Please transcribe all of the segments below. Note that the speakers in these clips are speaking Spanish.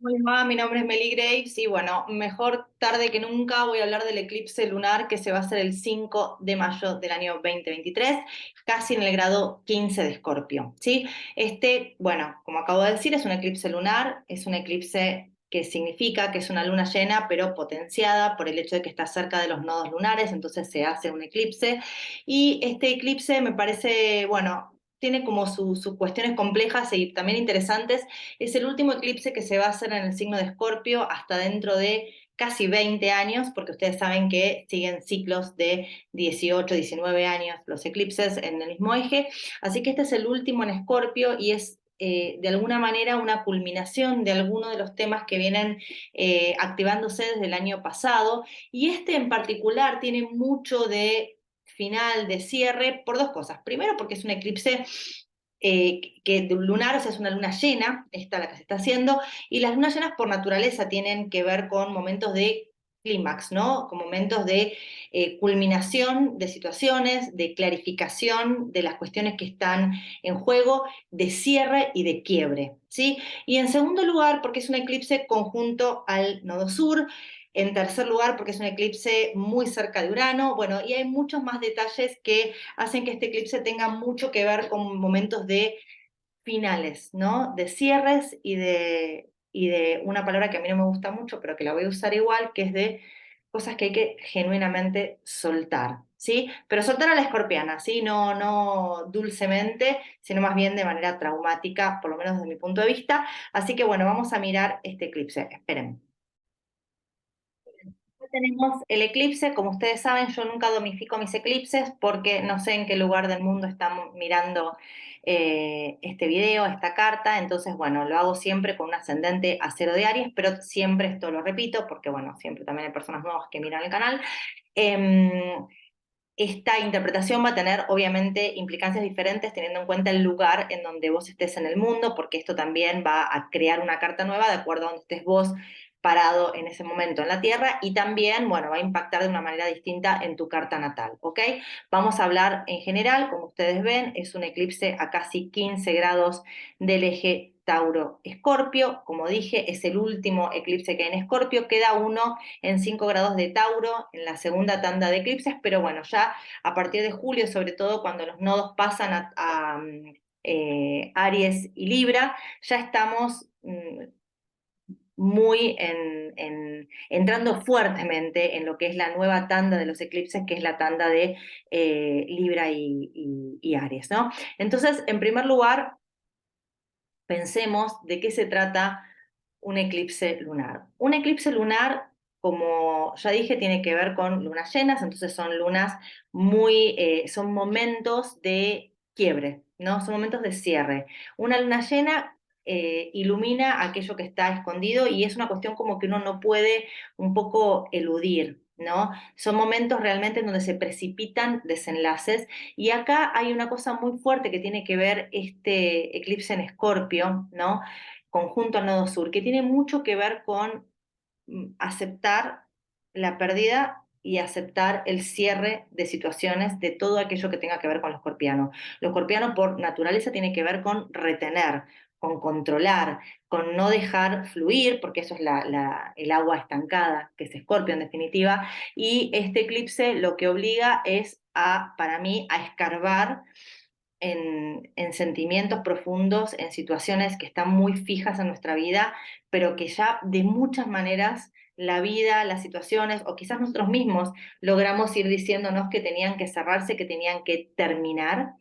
Hola, mi nombre es Meli Graves y bueno, mejor tarde que nunca voy a hablar del eclipse lunar que se va a hacer el 5 de mayo del año 2023, casi en el grado 15 de Escorpio, ¿sí? Bueno, como acabo de decir, es un eclipse lunar, es un eclipse que significa que es una luna llena, pero potenciada por el hecho de que está cerca de los nodos lunares, entonces se hace un eclipse. Y este eclipse me parece, bueno, tiene como sus cuestiones complejas y también interesantes. Es el último eclipse que se va a hacer en el signo de Escorpio hasta dentro de casi 20 años, porque ustedes saben que siguen ciclos de 18, 19 años los eclipses en el mismo eje. Así que este es el último en Escorpio y es de alguna manera una culminación de algunos de los temas que vienen activándose desde el año pasado. Y este en particular tiene mucho de final, de cierre, por dos cosas. Primero, porque es un eclipse que lunar, o sea, es una luna llena, esta la que se está haciendo, y las lunas llenas por naturaleza tienen que ver con momentos de clímax, ¿no? Con momentos de culminación de situaciones, de clarificación de las cuestiones que están en juego, de cierre y de quiebre, ¿sí? Y en segundo lugar, porque es un eclipse conjunto al nodo sur. En tercer lugar, porque es un eclipse muy cerca de Urano. Bueno, y hay muchos más detalles que hacen que este eclipse tenga mucho que ver con momentos de finales, ¿no? De cierres y de una palabra que a mí no me gusta mucho, pero que la voy a usar igual, que es de cosas que hay que genuinamente soltar, ¿sí? Pero soltar a la escorpiana, ¿sí? No, no dulcemente, sino más bien de manera traumática, por lo menos desde mi punto de vista. Así que bueno, vamos a mirar este eclipse. Esperen. Tenemos el eclipse, como ustedes saben, yo nunca domifico mis eclipses porque no sé en qué lugar del mundo estamos mirando este video, esta carta, entonces bueno, lo hago siempre con un ascendente a cero de Aries, pero siempre esto lo repito porque bueno, siempre también hay personas nuevas que miran el canal. Em, esta interpretación va a tener obviamente implicancias diferentes teniendo en cuenta el lugar en donde vos estés en el mundo, porque esto también va a crear una carta nueva de acuerdo a donde estés vos parado en ese momento en la Tierra y también, bueno, va a impactar de una manera distinta en tu carta natal, ¿ok? Vamos a hablar en general, como ustedes ven, es un eclipse a casi 15 grados del eje Tauro-Escorpio, como dije, es el último eclipse que hay en Escorpio, queda uno en 5 grados de Tauro en la segunda tanda de eclipses, pero bueno, ya a partir de julio, sobre todo cuando los nodos pasan a Aries y Libra, ya estamos muy entrando fuertemente en lo que es la nueva tanda de los eclipses, que es la tanda de Libra y Aries, ¿no? Entonces, en primer lugar, pensemos de qué se trata un eclipse lunar. Un eclipse lunar, como ya dije, tiene que ver con lunas llenas, entonces son lunas son momentos de quiebre, ¿no? Son momentos de cierre. Una luna llena ilumina aquello que está escondido y es una cuestión como que uno no puede un poco eludir, ¿no? Son momentos realmente en donde se precipitan desenlaces y acá hay una cosa muy fuerte que tiene que ver este eclipse en Escorpio, ¿no? Conjunto al nodo sur, que tiene mucho que ver con aceptar la pérdida y aceptar el cierre de situaciones de todo aquello que tenga que ver con lo escorpiano. Lo escorpiano por naturaleza tiene que ver con retener, con controlar, con no dejar fluir, porque eso es el agua estancada, que es Escorpio en definitiva, y este eclipse lo que obliga es para mí, a escarbar en sentimientos profundos, en situaciones que están muy fijas en nuestra vida, pero que ya de muchas maneras la vida, las situaciones o quizás nosotros mismos logramos ir diciéndonos que tenían que cerrarse, que tenían que terminar.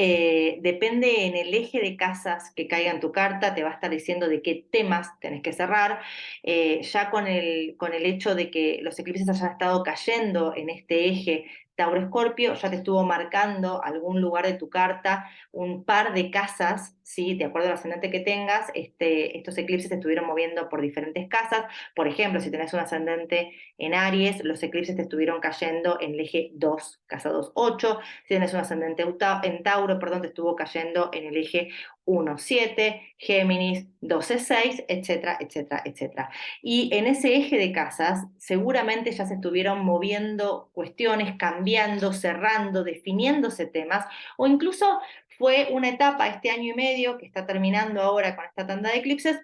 Depende en el eje de casas que caiga en tu carta, te va a estar diciendo de qué temas tenés que cerrar. Ya con el hecho de que los eclipses hayan estado cayendo en este eje Tauro-Escorpio, ya te estuvo marcando algún lugar de tu carta, un par de casas, ¿sí? De acuerdo al ascendente que tengas, estos eclipses se estuvieron moviendo por diferentes casas. Por ejemplo, si tenés un ascendente en Aries, los eclipses te estuvieron cayendo en el eje 2, casa 2-8. Si tienes un ascendente en Tauro, perdón, te estuvo cayendo en el eje 1-7, Géminis 12-6, etcétera, etcétera, etcétera. Y en ese eje de casas seguramente ya se estuvieron moviendo cuestiones, cambiando, cerrando, definiéndose temas, o incluso fue una etapa este año y medio que está terminando ahora con esta tanda de eclipses,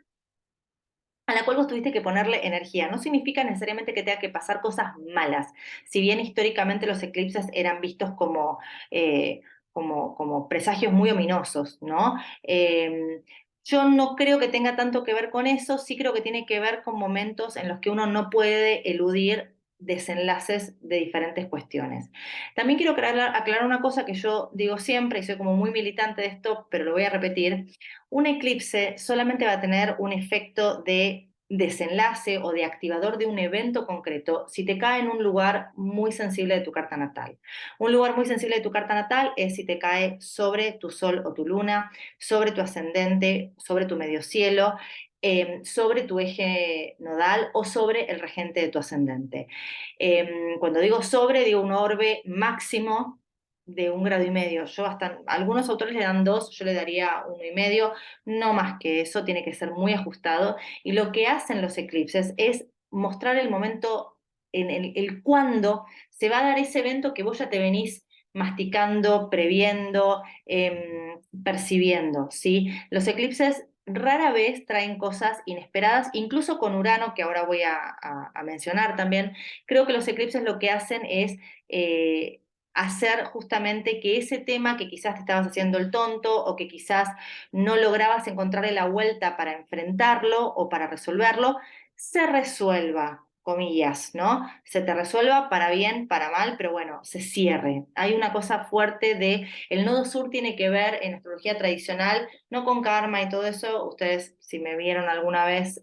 a la cual vos tuviste que ponerle energía. No significa necesariamente que tenga que pasar cosas malas, si bien históricamente los eclipses eran vistos eh, como presagios muy ominosos, ¿no? Yo no creo que tenga tanto que ver con eso, sí creo que tiene que ver con momentos en los que uno no puede eludir desenlaces de diferentes cuestiones. También quiero aclarar una cosa que yo digo siempre, y soy como muy militante de esto, pero lo voy a repetir. Un eclipse solamente va a tener un efecto de desenlace o de activador de un evento concreto si te cae en un lugar muy sensible de tu carta natal. Un lugar muy sensible de tu carta natal es si te cae sobre tu sol o tu luna, sobre tu ascendente, sobre tu medio cielo, sobre tu eje nodal o sobre el regente de tu ascendente. Cuando digo sobre, digo un orbe máximo de 1,5 grados. Yo hasta, algunos autores le dan 2, yo le daría 1,5, no más que eso, tiene que ser muy ajustado. Y lo que hacen los eclipses es mostrar el momento, en el cuándo se va a dar ese evento que vos ya te venís masticando, previendo, percibiendo, ¿sí? Los eclipses rara vez traen cosas inesperadas, incluso con Urano, que ahora voy a mencionar también. Creo que los eclipses lo que hacen es hacer justamente que ese tema que quizás te estabas haciendo el tonto o que quizás no lograbas encontrarle la vuelta para enfrentarlo o para resolverlo, se resuelva, comillas, ¿no? Se te resuelva para bien, para mal, pero bueno, se cierre. Hay una cosa fuerte de, el nodo sur tiene que ver en astrología tradicional, no con karma y todo eso, ustedes si me vieron alguna vez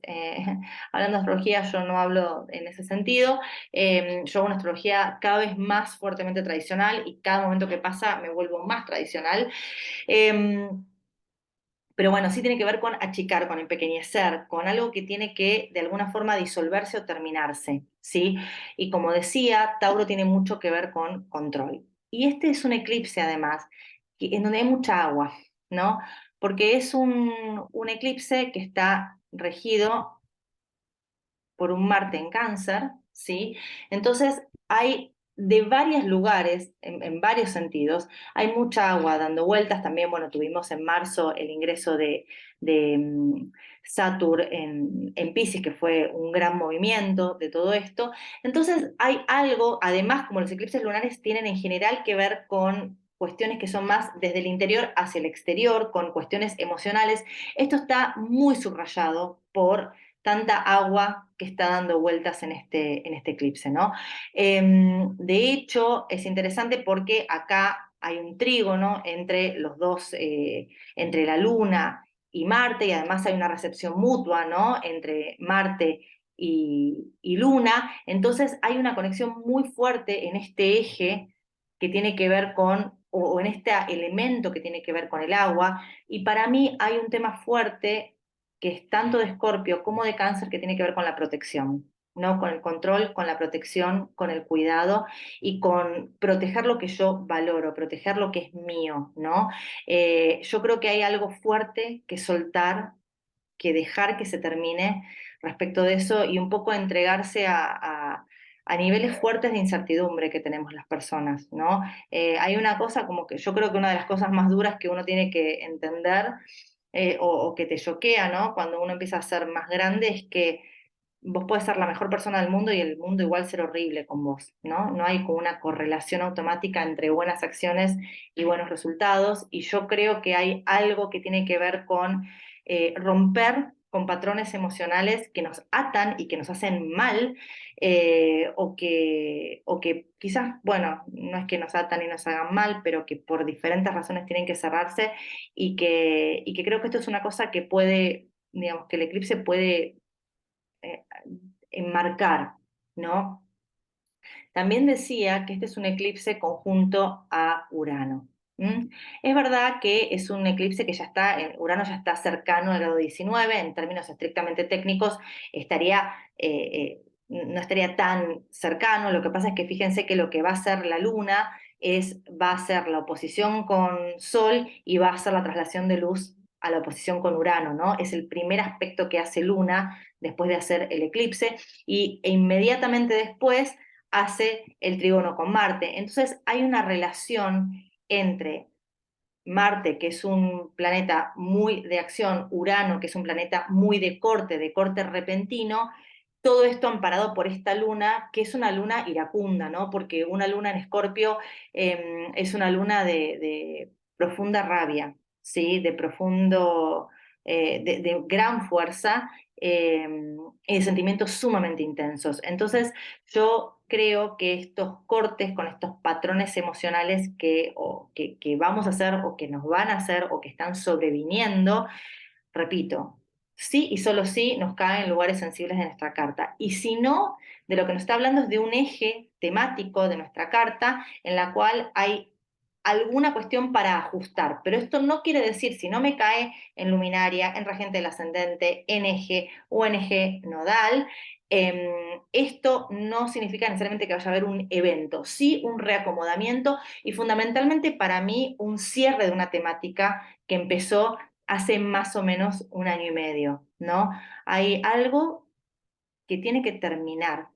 hablando de astrología, yo no hablo en ese sentido, yo hago una astrología cada vez más fuertemente tradicional y cada momento que pasa me vuelvo más tradicional. Eh, pero bueno, sí tiene que ver con achicar, con empequeñecer, con algo que tiene que de alguna forma disolverse o terminarse, ¿sí? Y como decía, Tauro tiene mucho que ver con control. Y este es un eclipse además, en donde hay mucha agua, ¿no? Porque es un eclipse que está regido por un Marte en Cáncer, ¿sí? Entonces hay de varios lugares, en varios sentidos, hay mucha agua dando vueltas. También, bueno, tuvimos en marzo el ingreso de Saturn en Pisces, que fue un gran movimiento de todo esto. Entonces hay algo, además, como los eclipses lunares tienen en general que ver con cuestiones que son más desde el interior hacia el exterior, con cuestiones emocionales. Esto está muy subrayado por tanta agua que está dando vueltas en este eclipse, ¿no? De hecho, es interesante porque acá hay un trígono entre los dos, entre la Luna y Marte, y además hay una recepción mutua, ¿no? Entre Marte y Luna. Entonces hay una conexión muy fuerte en este eje que tiene que ver con, o en este elemento que tiene que ver con el agua, y para mí hay un tema fuerte que es tanto de Escorpio como de Cáncer, que tiene que ver con la protección, ¿no? Con el control, con la protección, con el cuidado y con proteger lo que yo valoro, proteger lo que es mío, ¿no? Yo creo que hay algo fuerte que soltar, que dejar que se termine respecto de eso y un poco entregarse a niveles fuertes de incertidumbre que tenemos las personas, ¿no? Hay una cosa como que yo creo que una de las cosas más duras que uno tiene que entender o que te choquea, ¿no? Cuando uno empieza a ser más grande es que vos podés ser la mejor persona del mundo y el mundo igual ser horrible con vos, ¿no? No hay como una correlación automática entre buenas acciones y buenos resultados, y yo creo que hay algo que tiene que ver con romper con patrones emocionales que nos atan y que nos hacen mal, o que quizás, bueno, no es que nos atan y nos hagan mal, pero que por diferentes razones tienen que cerrarse y que creo que esto es una cosa que puede, digamos, que el eclipse puede eh, enmarcar, ¿no? También decía que este es un eclipse conjunto a Urano. ¿Mm? Es verdad que es un eclipse que ya está, Urano ya está cercano al grado 19, en términos estrictamente técnicos estaría, no estaría tan cercano. Lo que pasa es que fíjense que lo que va a hacer la Luna va a ser la oposición con Sol y va a ser la traslación de luz a la oposición con Urano, ¿no? Es el primer aspecto que hace Luna después de hacer el eclipse, e inmediatamente después hace el trígono con Marte. Entonces hay una relación entre Marte, que es un planeta muy de acción, Urano, que es un planeta muy de corte repentino, todo esto amparado por esta luna, que es una luna iracunda, ¿no? Porque una luna en Escorpio es una luna de profunda rabia, ¿sí? De profundo, de gran fuerza y de sentimientos sumamente intensos. Entonces, yo creo que estos cortes con estos patrones emocionales que vamos a hacer o que nos van a hacer o que están sobreviniendo, repito, sí y solo sí nos caen en lugares sensibles de nuestra carta. Y si no, de lo que nos está hablando es de un eje temático de nuestra carta en la cual hay alguna cuestión para ajustar. Pero esto no quiere decir, si no me cae en luminaria, en regente del ascendente, en eje o en eje nodal, esto no significa necesariamente que vaya a haber un evento, sí un reacomodamiento y fundamentalmente para mí un cierre de una temática que empezó hace más o menos un año y medio, ¿no? Hay algo que tiene que terminar.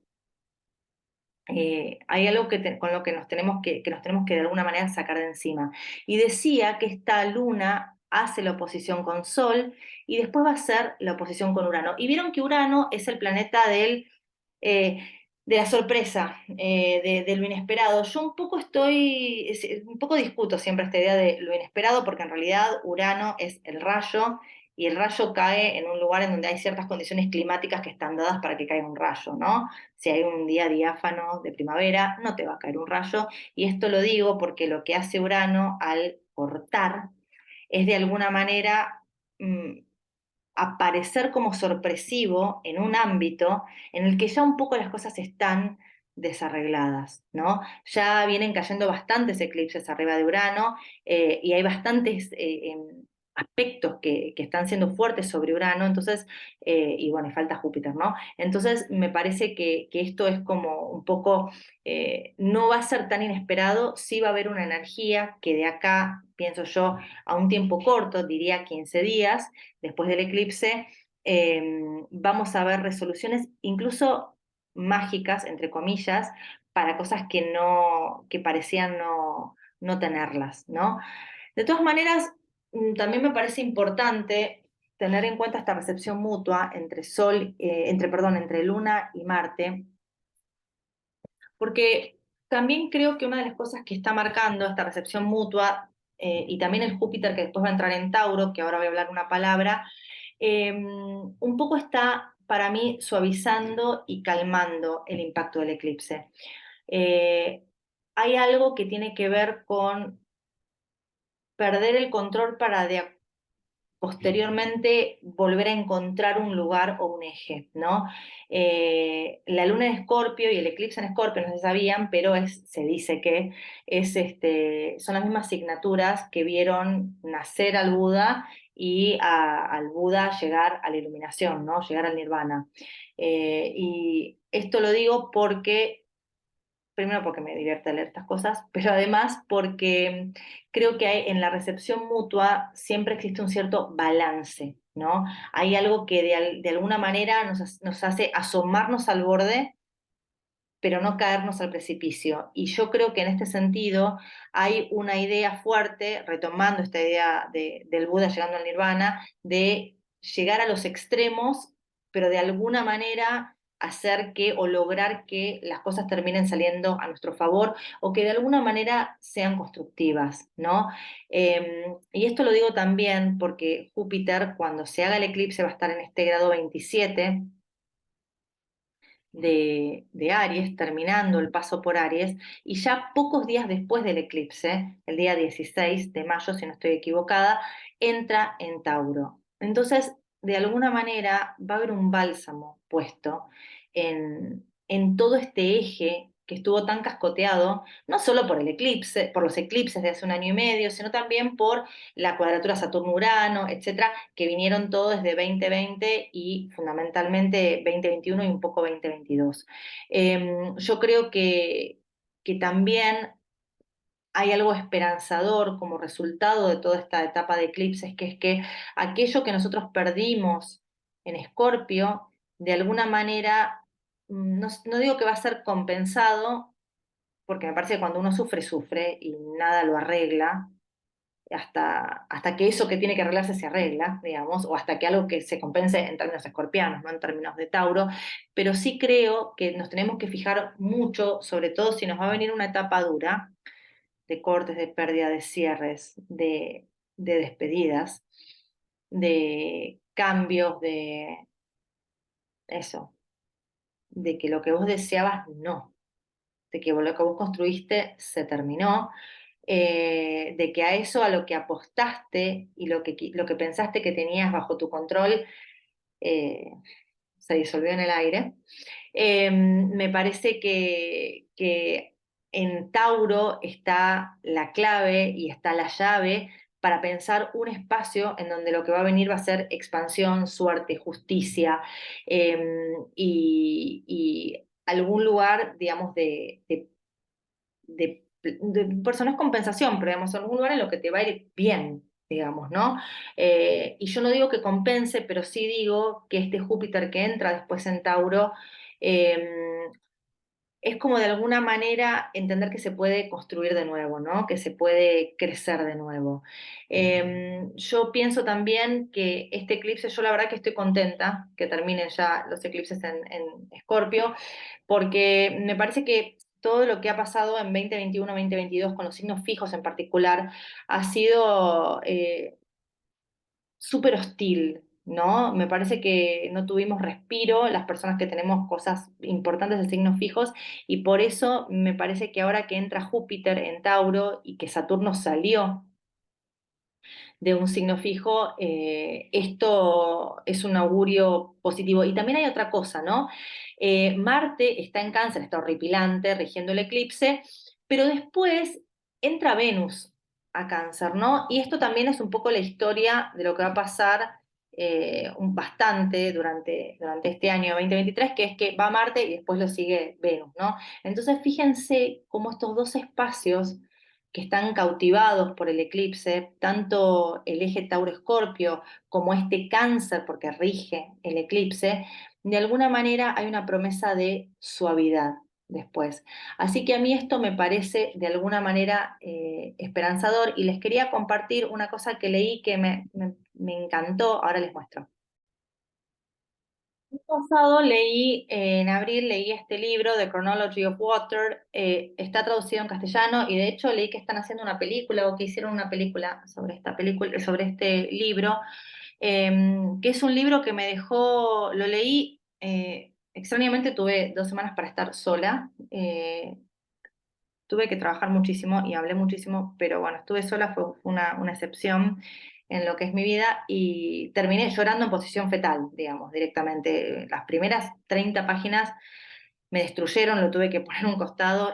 Hay algo con lo que nos tenemos que de alguna manera sacar de encima. Y decía que esta luna hace la oposición con Sol y después va a ser la oposición con Urano. Y vieron que Urano es el planeta eh, de la sorpresa, de lo inesperado. Yo un poco discuto siempre esta idea de lo inesperado porque en realidad Urano es el rayo y el rayo cae en un lugar en donde hay ciertas condiciones climáticas que están dadas para que caiga un rayo, ¿no? Si hay un día diáfano de primavera, no te va a caer un rayo. Y esto lo digo porque lo que hace Urano al cortar es de alguna manera mm, aparecer como sorpresivo en un ámbito en el que ya un poco las cosas están desarregladas, ¿no? Ya vienen cayendo bastantes eclipses arriba de Urano y hay bastantes aspectos que están siendo fuertes sobre Urano, entonces, y bueno, y falta Júpiter, ¿no? Entonces, me parece que esto es como un poco, no va a ser tan inesperado, sí va a haber una energía que de acá, pienso yo, a un tiempo corto, diría 15 días, después del eclipse, vamos a ver resoluciones incluso mágicas, entre comillas, para cosas que parecían no tenerlas, ¿no? De todas maneras, también me parece importante tener en cuenta esta recepción mutua entre entre Luna y Marte, porque también creo que una de las cosas que está marcando esta recepción mutua, y también el Júpiter que después va a entrar en Tauro, que ahora voy a hablar una palabra, un poco está para mí suavizando y calmando el impacto del eclipse. Eh, Hay algo que tiene que ver con perder el control para posteriormente volver a encontrar un lugar o un eje, ¿no? La luna en Escorpio y el eclipse en Escorpio no se sabían, pero se dice que son las mismas signaturas que vieron nacer al Buda y al Buda llegar a la iluminación, ¿no? Llegar al nirvana. Y esto lo digo porque primero porque me divierte leer estas cosas, pero además porque creo que en la recepción mutua siempre existe un cierto balance, ¿no? Hay algo que de alguna manera nos hace asomarnos al borde, pero no caernos al precipicio. Y yo creo que en este sentido hay una idea fuerte, retomando esta idea del Buda llegando al nirvana, de llegar a los extremos, pero de alguna manera hacer que o lograr que las cosas terminen saliendo a nuestro favor o que de alguna manera sean constructivas, ¿no? Y esto lo digo también porque Júpiter, cuando se haga el eclipse, va a estar en este grado 27 de Aries, terminando el paso por Aries, y ya pocos días después del eclipse, el día 16 de mayo, si no estoy equivocada, entra en Tauro. Entonces, de alguna manera, va a haber un bálsamo puesto en todo este eje que estuvo tan cascoteado, no solo por el eclipse, por los eclipses de hace un año y medio, sino también por la cuadratura Saturno-Urano, etcétera, que vinieron todos desde 2020 y fundamentalmente 2021 y un poco 2022. Yo creo que también hay algo esperanzador como resultado de toda esta etapa de eclipses, que es que aquello que nosotros perdimos en Escorpio, de alguna manera, no digo que va a ser compensado, porque me parece que cuando uno sufre, sufre y nada lo arregla, hasta que eso que tiene que arreglarse se arregla, digamos, o hasta que algo que se compense en términos escorpianos, no en términos de Tauro, pero sí creo que nos tenemos que fijar mucho, sobre todo si nos va a venir una etapa dura, de cortes, de pérdida, de cierres, de despedidas, de cambios, de eso, de que lo que vos deseabas no, de que lo que vos construiste se terminó, de que a eso, a lo que apostaste y lo que pensaste que tenías bajo tu control, eh, se disolvió en el aire. Me parece que en Tauro está la clave y está la llave para pensar un espacio en donde lo que va a venir va a ser expansión, suerte, justicia y algún lugar, digamos, de personas compensación, pero digamos, en algún lugar en lo que te va a ir bien, digamos, ¿no? Y yo no digo que compense, pero sí digo que este Júpiter que entra después en Tauro, eh, es como de alguna manera entender que se puede construir de nuevo, ¿no? Que se puede crecer de nuevo. Yo pienso también que este eclipse, yo la verdad que estoy contenta que terminen ya los eclipses en Escorpio, porque me parece que todo lo que ha pasado en 2021-2022 con los signos fijos en particular ha sido súper hostil, ¿no? Me parece que no tuvimos respiro las personas que tenemos cosas importantes de signos fijos y por eso me parece que ahora que entra Júpiter en Tauro y que Saturno salió de un signo fijo, esto es un augurio positivo. Y también hay otra cosa, ¿no? Marte está en Cáncer, está horripilante, rigiendo el eclipse, pero después entra Venus a Cáncer, ¿no? Y esto también es un poco la historia de lo que va a pasar bastante durante este año 2023, que es que va Marte y después lo sigue Venus, ¿no? Entonces fíjense cómo estos dos espacios que están cautivados por el eclipse, tanto el eje Tauro-Escorpio como este Cáncer, porque rige el eclipse, de alguna manera hay una promesa de suavidad después. Así que a mí esto me parece de alguna manera esperanzador y les quería compartir una cosa que leí que me encantó, ahora les muestro. El pasado leí, en abril leí este libro, The Chronology of Water, está traducido en castellano y de hecho leí que están haciendo una película o que hicieron una película sobre esta película, sobre este libro, que es un libro que me dejó, lo leí, extrañamente tuve 2 semanas para estar sola, tuve que trabajar muchísimo y hablé muchísimo, pero bueno, estuve sola, fue una excepción en lo que es mi vida y terminé llorando en posición fetal, digamos, directamente. Las primeras 30 páginas me destruyeron, lo tuve que poner a un costado.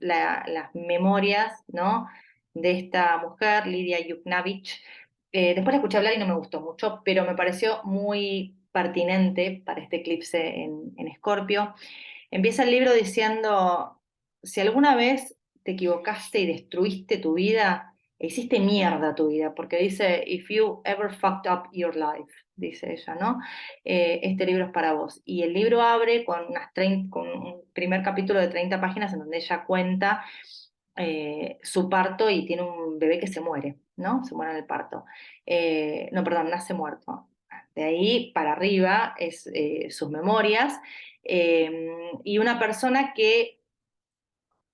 Las memorias, ¿no? De esta mujer, Lidia Yuknavich. Después la escuché hablar y no me gustó mucho, pero me pareció muy pertinente para este eclipse en Escorpio. Empieza el libro diciendo, si alguna vez te equivocaste y destruiste tu vida, hiciste mierda tu vida, porque dice, if you ever fucked up your life, dice ella, ¿no? Este libro es para vos. Y el libro abre con un primer capítulo de 30 páginas en donde ella cuenta su parto y tiene un bebé que se muere, ¿no? Se muere en el parto. No, perdón, nace muerto. De ahí para arriba es sus memorias y una persona que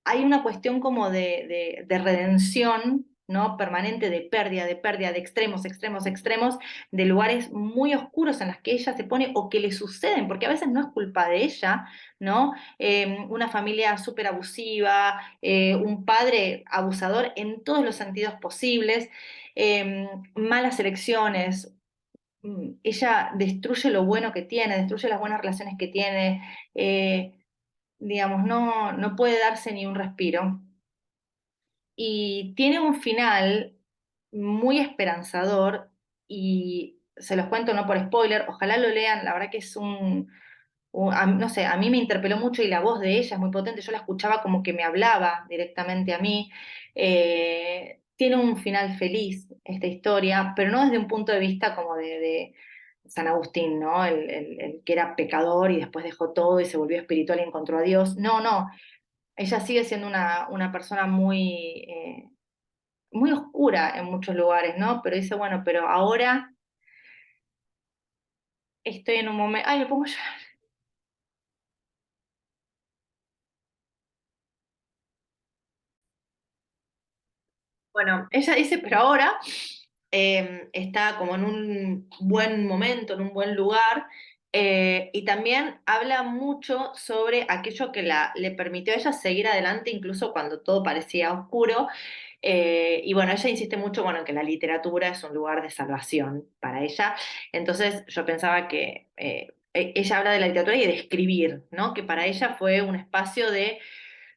hay una cuestión como de redención, ¿no? Permanente, de pérdida, de extremos, extremos, extremos, de lugares muy oscuros en los que ella se pone o que le suceden, porque a veces no es culpa de ella, ¿no? Una familia súper abusiva, un padre abusador en todos los sentidos posibles, malas elecciones. Ella destruye lo bueno que tiene, destruye las buenas relaciones que tiene, digamos, no puede darse ni un respiro. Y tiene un final muy esperanzador y se los cuento no por spoiler, ojalá lo lean, la verdad que es no sé, a mí me interpeló mucho y la voz de ella es muy potente, yo la escuchaba como que me hablaba directamente a mí. Tiene un final feliz esta historia, pero no desde un punto de vista como de San Agustín, ¿no? El que era pecador y después dejó todo y se volvió espiritual y encontró a Dios. No, no, ella sigue siendo una persona muy muy oscura en muchos lugares, ¿no? Pero dice, bueno, pero ahora estoy en un momento, ay, me pongo a llorar. Bueno, ella dice, pero ahora está como en un buen momento, en un buen lugar, y también habla mucho sobre aquello que le permitió a ella seguir adelante incluso cuando todo parecía oscuro. Y bueno, ella insiste mucho, bueno, en que la literatura es un lugar de salvación para ella. Entonces yo pensaba que ella habla de la literatura y de escribir, ¿no? Que para ella fue un espacio de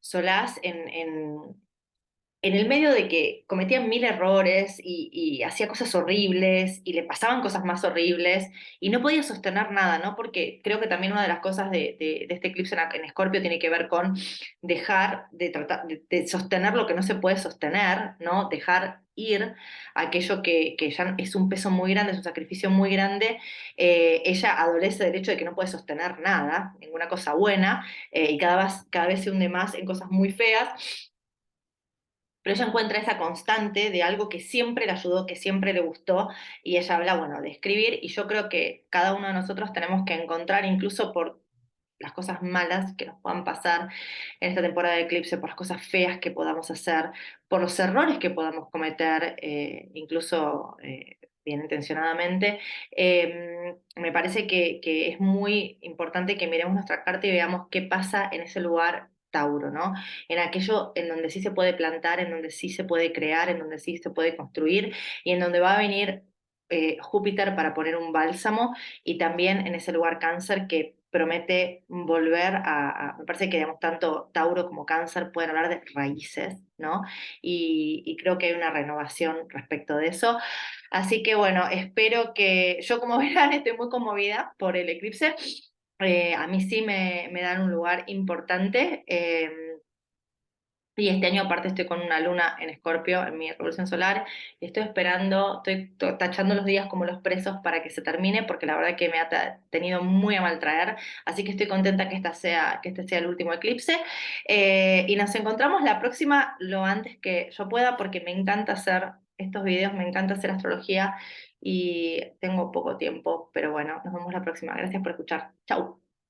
solaz en el medio de que cometía mil errores y hacía cosas horribles y le pasaban cosas más horribles y no podía sostener nada, ¿no? Porque creo que también una de las cosas de este eclipse en Escorpio tiene que ver con dejar de tratar de sostener lo que no se puede sostener, ¿no? Dejar ir aquello que ya es un peso muy grande, es un sacrificio muy grande. Ella adolece del hecho de que no puede sostener nada, ninguna cosa buena, y cada vez se hunde más en cosas muy feas, pero ella encuentra esa constante de algo que siempre le ayudó, que siempre le gustó, y ella habla, bueno, de escribir, y yo creo que cada uno de nosotros tenemos que encontrar, incluso por las cosas malas que nos puedan pasar en esta temporada de eclipse, por las cosas feas que podamos hacer, por los errores que podamos cometer, incluso bien intencionadamente, me parece que es muy importante que miremos nuestra carta y veamos qué pasa en ese lugar Tauro, ¿no? En aquello en donde sí se puede plantar, en donde sí se puede crear, en donde sí se puede construir y en donde va a venir Júpiter para poner un bálsamo y también en ese lugar Cáncer que promete volver me parece que digamos, tanto Tauro como Cáncer pueden hablar de raíces, ¿no? Y creo que hay una renovación respecto de eso. Así que bueno, espero que yo como verán estoy muy conmovida por el eclipse. A mí sí me dan un lugar importante. Y este año aparte estoy con una luna en Escorpio en mi revolución solar. Y estoy esperando, estoy tachando los días como los presos para que se termine, porque la verdad que me ha tenido muy a mal traer. Así que estoy contenta que este sea el último eclipse. Y nos encontramos la próxima lo antes que yo pueda, porque me encanta hacer estos videos, me encanta hacer astrología y tengo poco tiempo. Pero bueno, nos vemos la próxima. Gracias por escuchar. Chau.